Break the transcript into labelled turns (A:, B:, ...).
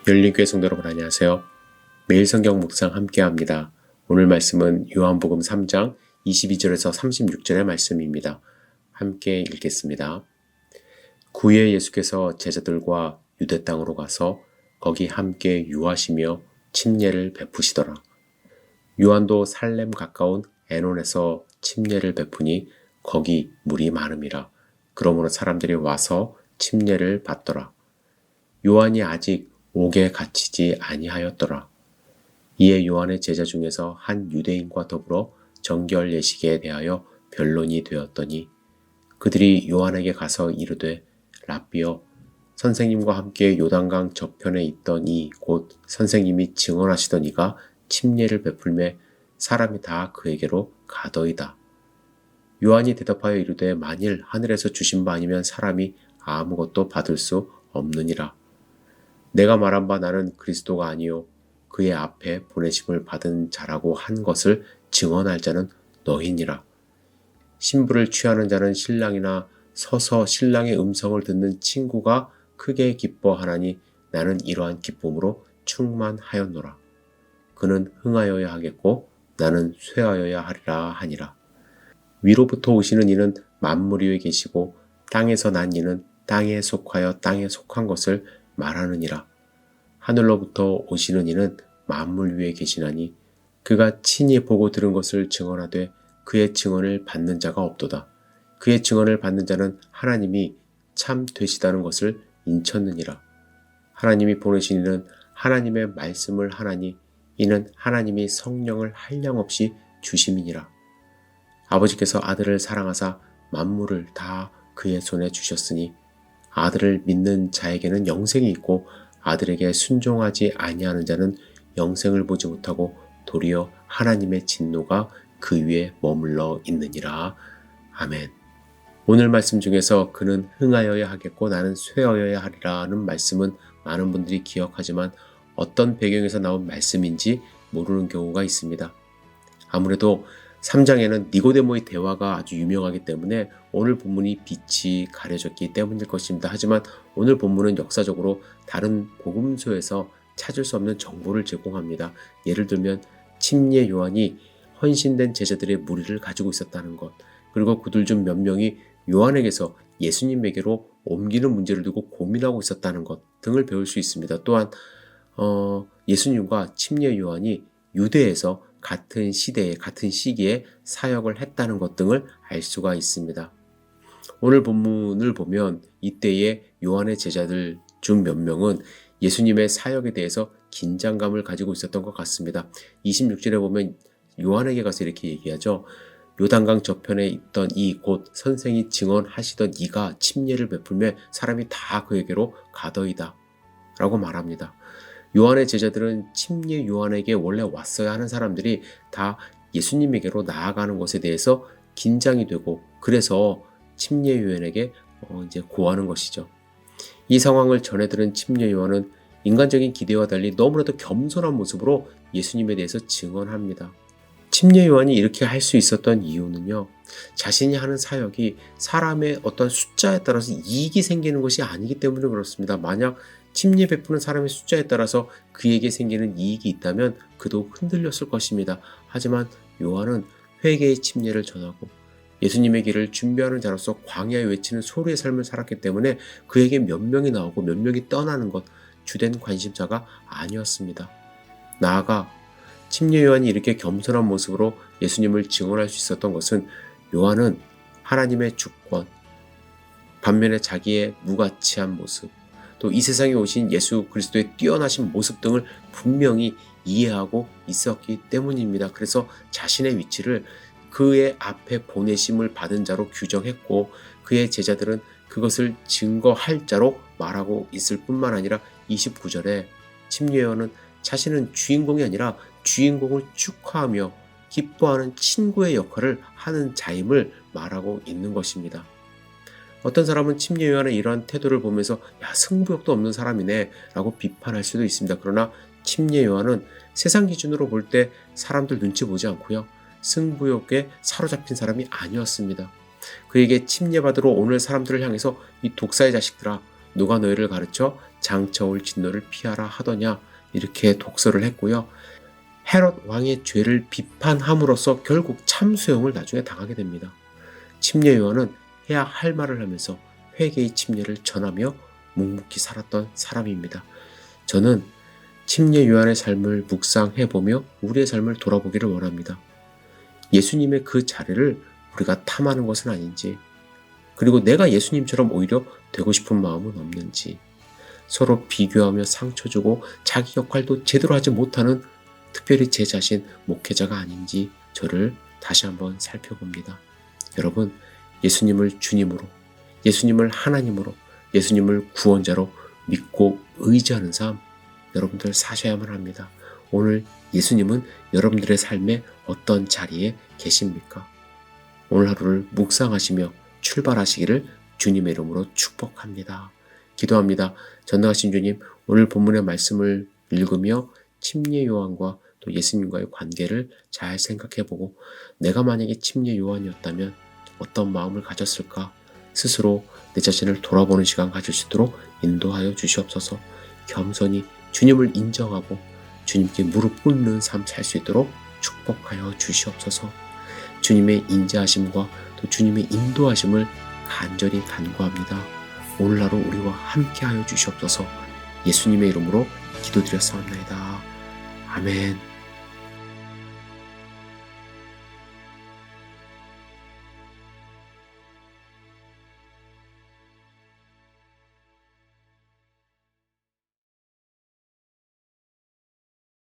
A: 열린교회 성도 여러분 안녕하세요. 매일 성경 묵상 함께합니다. 오늘 말씀은 요한복음 3장 22절에서 36절의 말씀입니다. 함께 읽겠습니다. 구유에 예수께서 제자들과 유대 땅으로 가서 거기 함께 유하시며 침례를 베푸시더라. 요한도 살렘 가까운 에논에서 침례를 베푸니 거기 물이 많음이라. 그러므로 사람들이 와서 침례를 받더라. 요한이 아직 옥에 갇히지 아니하였더라. 이에 요한의 제자 중에서 한 유대인과 더불어 정결 예식에 대하여 변론이 되었더니 그들이 요한에게 가서 이르되 랍비여 선생님과 함께 요단강 저편에 있던 이 곧 선생님이 증언하시던 이가 침례를 베풀매 사람이 다 그에게로 가더이다. 요한이 대답하여 이르되 만일 하늘에서 주신 바 아니면 사람이 아무것도 받을 수 없느니라. 내가 말한 바 나는 그리스도가 아니요 그의 앞에 보내심을 받은 자라고 한 것을 증언할 자는 너희니라. 신부를 취하는 자는 신랑이나 서서 신랑의 음성을 듣는 친구가 크게 기뻐하나니 나는 이러한 기쁨으로 충만하였노라. 그는 흥하여야 하겠고 나는 쇠하여야 하리라 하니라. 위로부터 오시는 이는 만물 위에 계시고 땅에서 난 이는 땅에 속하여 땅에 속한 것을 말하느니라. 하늘로부터 오시는 이는 만물 위에 계시나니 그가 친히 보고 들은 것을 증언하되 그의 증언을 받는 자가 없도다. 그의 증언을 받는 자는 하나님이 참 되시다는 것을 인쳤느니라. 하나님이 보내신 이는 하나님의 말씀을 하나니 이는 하나님이 성령을 한량없이 주심이니라. 아버지께서 아들을 사랑하사 만물을 다 그의 손에 주셨으니 아들을 믿는 자에게는 영생이 있고 아들에게 순종하지 아니하는 자는 영생을 보지 못하고 도리어 하나님의 진노가 그 위에 머물러 있느니라. 아멘. 오늘 말씀 중에서 그는 흥하여야 하겠고 나는 쇠하여야 하리라는 말씀은 많은 분들이 기억하지만 어떤 배경에서 나온 말씀인지 모르는 경우가 있습니다. 아무래도 3장에는 니고데모의 대화가 아주 유명하기 때문에 오늘 본문이 빛이 가려졌기 때문일 것입니다. 하지만 오늘 본문은 역사적으로 다른 복음서에서 찾을 수 없는 정보를 제공합니다. 예를 들면 침례 요한이 헌신된 제자들의 무리를 가지고 있었다는 것, 그리고 그들 중 몇 명이 요한에게서 예수님에게로 옮기는 문제를 두고 고민하고 있었다는 것 등을 배울 수 있습니다. 또한 예수님과 침례 요한이 유대에서 같은 시대에 같은 시기에 사역을 했다는 것 등을 알 수가 있습니다. 오늘 본문을 보면 이때의 요한의 제자들 중 몇 명은 예수님의 사역에 대해서 긴장감을 가지고 있었던 것 같습니다. 26절에 보면 요한에게 가서 이렇게 얘기하죠. 요단강 저편에 있던 이 곧 선생이 증언하시던 이가 침례를 베풀매 사람이 다 그에게로 가더이다 라고 말합니다. 요한의 제자들은 침례 요한에게 원래 왔어야 하는 사람들이 다 예수님에게로 나아가는 것에 대해서 긴장이 되고 그래서 침례 요한에게 이제 고하는 것이죠. 이 상황을 전해 들은 침례 요한은 인간적인 기대와 달리 너무나도 겸손한 모습으로 예수님에 대해서 증언합니다. 침례 요한이 이렇게 할 수 있었던 이유는요. 자신이 하는 사역이 사람의 어떤 숫자에 따라서 이익이 생기는 것이 아니기 때문에 그렇습니다. 만약 침례 베푸는 사람의 숫자에 따라서 그에게 생기는 이익이 있다면 그도 흔들렸을 것입니다. 하지만 요한은 회개의 침례를 전하고 예수님의 길을 준비하는 자로서 광야에 외치는 소리의 삶을 살았기 때문에 그에게 몇 명이 나오고 몇 명이 떠나는 것 주된 관심사가 아니었습니다. 나아가 침례 요한이 이렇게 겸손한 모습으로 예수님을 증언할 수 있었던 것은 요한은 하나님의 주권, 반면에 자기의 무가치한 모습, 또 이 세상에 오신 예수 그리스도의 뛰어나신 모습 등을 분명히 이해하고 있었기 때문입니다. 그래서 자신의 위치를 그의 앞에 보내심을 받은 자로 규정했고 그의 제자들은 그것을 증거할 자로 말하고 있을 뿐만 아니라 29절에 침례 요한은 자신은 주인공이 아니라 주인공을 축하하며 기뻐하는 친구의 역할을 하는 자임을 말하고 있는 것입니다. 어떤 사람은 침례 요한의 이러한 태도를 보면서 야 승부욕도 없는 사람이네 라고 비판할 수도 있습니다. 그러나 침례 요한은 세상 기준으로 볼 때 사람들 눈치 보지 않고요. 승부욕에 사로잡힌 사람이 아니었습니다. 그에게 침례받으러 오는 사람들을 향해서 이 독사의 자식들아 누가 너희를 가르쳐 장차올 진노를 피하라 하더냐, 이렇게 독서를 했고요. 헤롯 왕의 죄를 비판함으로써 결국 참수형을 나중에 당하게 됩니다. 침례 요한은 해야 할 말을 하면서 회개의 침례를 전하며 묵묵히 살았던 사람입니다. 저는 침례 요한의 삶을 묵상해보며 우리의 삶을 돌아보기를 원합니다. 예수님의 그 자리를 우리가 탐하는 것은 아닌지, 그리고 내가 예수님처럼 오히려 되고 싶은 마음은 없는지, 서로 비교하며 상처 주고 자기 역할도 제대로 하지 못하는 특별히 제 자신 목회자가 아닌지 저를 다시 한번 살펴봅니다. 여러분, 예수님을 주님으로, 예수님을 하나님으로, 예수님을 구원자로 믿고 의지하는 삶, 여러분들 사셔야만 합니다. 오늘 예수님은 여러분들의 삶에 어떤 자리에 계십니까? 오늘 하루를 묵상하시며 출발하시기를 주님의 이름으로 축복합니다. 기도합니다. 전능하신 주님, 오늘 본문의 말씀을 읽으며 침례 요한과 또 예수님과의 관계를 잘 생각해보고 내가 만약에 침례 요한이었다면 어떤 마음을 가졌을까? 스스로 내 자신을 돌아보는 시간 가질 수 있도록 인도하여 주시옵소서. 겸손히 주님을 인정하고 주님께 무릎 꿇는 삶 살 수 있도록 축복하여 주시옵소서. 주님의 인자하심과 또 주님의 인도하심을 간절히 간구합니다. 오늘 하루 우리와 함께하여 주시옵소서. 예수님의 이름으로 기도드렸사옵나이다. 아멘.